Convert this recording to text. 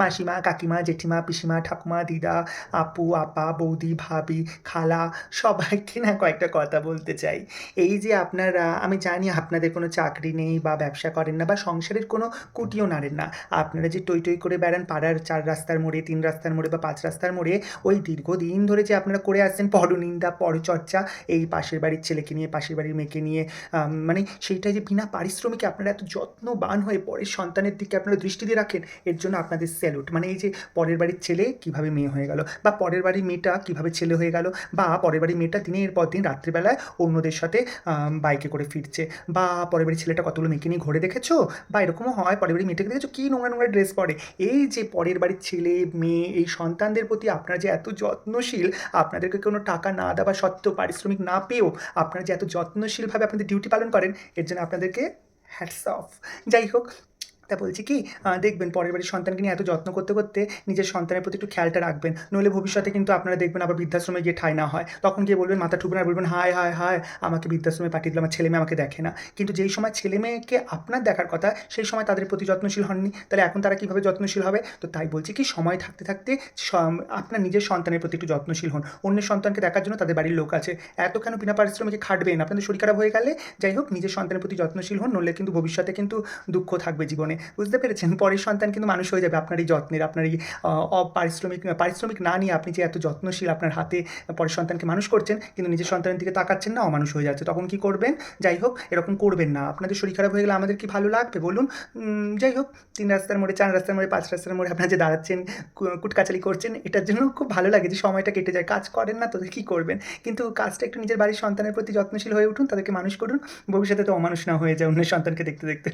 মাসিমা, কাকিমা, জেঠিমা, পিসিমা, ঠাকুমা, দিদা, আপু, আপা, বৌদি, ভাবি, খালা সবাইকে না কয়েকটা কথা বলতে চাই। এই যে আপনারা আমি জানি আপনাদের কোনো চাকরি নেই বা ব্যবসা করেন না বা সংসারের কোনো কুটিও নাড়েন না। আপনারা যে টই, টই করে বেড়ান পাড়ার ৪ রাস্তার মোড়ে, ৩ রাস্তার মোড়ে বা ৫ রাস্তার মোড়ে, ওই দীর্ঘদিন ধরে যে আপনারা করে আসছেন পরনিন্দা, পরচর্চা, এই পাশের বাড়ির ছেলেকে নিয়ে, পাশের বাড়ির মেয়েকে নিয়ে, মানে সেইটা যে বিনা পারিশ্রমিকে আপনারা এত যত্নবান হয়ে পরের সন্তানের দিকে আপনারা দৃষ্টি দিয়ে রাখেন, এর জন্য আপনাদের স্যালুট। মানে এই যে পরের বাড়ির ছেলে কীভাবে মেয়ে হয়ে গেল বা পরের বাড়ির মেয়েটা কীভাবে ছেলে হয়ে গেল বা পরের বাড়ির মেয়েটা দিনের পর দিন রাত্রিবেলায় অন্যদের সাথে বাইকে করে ফিরছে বা পরের বাড়ির ছেলেটা কতগুলো মেয়েকে নিয়ে ঘুরে দেখেছো বা এরকমও হয় পরের বাড়ির মেয়েটাকে দেখেছো কী নোংরা নোংরা ড্রেস পরে। এই যে পরের বাড়ির ছেলে মেয়ে এই সন্তানদের প্রতি আপনারা যে এত যত্নশীল, আপনাদেরকে কোনো টাকা না দেওয়া সত্ত্বেও পারিশ্রমিক না পেয়েও আপনারা যে এত যত্নশীলভাবে আপনাদের ডিউটি পালন করেন, এর জন্য আপনাদেরকে হ্যাটস অফ। যাই হোক, তা বলছি কি, দেখবেন পরের বাড়ির সন্তানকে নিয়ে এত যত্ন করতে করতে নিজের সন্তানের প্রতি একটু খেয়ালটা রাখবেন, নইলে ভবিষ্যতে কিন্তু আপনারা দেখবেন আবার বৃদ্ধাশ্রমে গিয়ে ঠাঁই না হয়, তখন গিয়ে বলবেন মাথা ঠুকবেন আর বলবেন হায় হায় হায় আমাকে বৃদ্ধাশ্রমে পাঠিয়ে দিল, আমার ছেলে মেয়ে আমাকে দেখে না। কিন্তু যেই সময় ছেলে মেয়েকে আপনার দেখার কথা সেই সময় তাদের প্রতি যত্নশীল হননি, তাহলে এখন তারা কীভাবে যত্নশীল হবে? তো তাই বলছি কি, সময় থাকতে থাকতে আপনার নিজের সন্তানের প্রতি একটু যত্নশীল হন। অন্যের সন্তানকে দেখার জন্য তাদের বাড়ির লোক আছে, এত কেন বিনা পারিশ্রমিকে খাটবেন? আপনাদের শরীর খারাপ হয়ে গেলে যাই হোক নিজের সন্তানের প্রতি যত্নশীল হন, নইলে কিন্তু ভবিষ্যতে কিন্তু দুঃখ থাকবে জীবনে। বুঝতে পেরেছেন? পরের সন্তান কিন্তু মানুষ হয়ে যাবে আপনার এই যত্নের, আপনার এই পারিশ্রমিক না নিয়ে আপনি যে এত যত্নশীল আপনার হাতে পরের সন্তানকে মানুষ করছেন, কিন্তু নিজের সন্তানের দিকে তাকাচ্ছেন না, অমানুষ হয়ে যাচ্ছে। তখন কি করবেন? যাই হোক এরকম করবেন না। আপনাদের শরীর খারাপ হয়ে গেলে আমাদের কি ভালো লাগবে বলুন? যাই হোক ৩ রাস্তার মোড়ে, ৪ রাস্তার মোড়ে, ৫ রাস্তার মোড়ে আপনারা যে দাঁড়াচ্ছেন, কুটকাচালি করছেন, এটার জন্য খুব ভালো লাগে যে সময়টা কেটে যায়। কাজ করেন না তো কী করবেন? কিন্তু কাজটা একটু নিজের বাড়ির সন্তানের প্রতি যত্নশীল হয়ে উঠুন, তাদেরকে মানুষ করুন। ভবিষ্যতে তো অমানুষ না হয়ে যায় অন্যের সন্তানকে দেখতে দেখতে।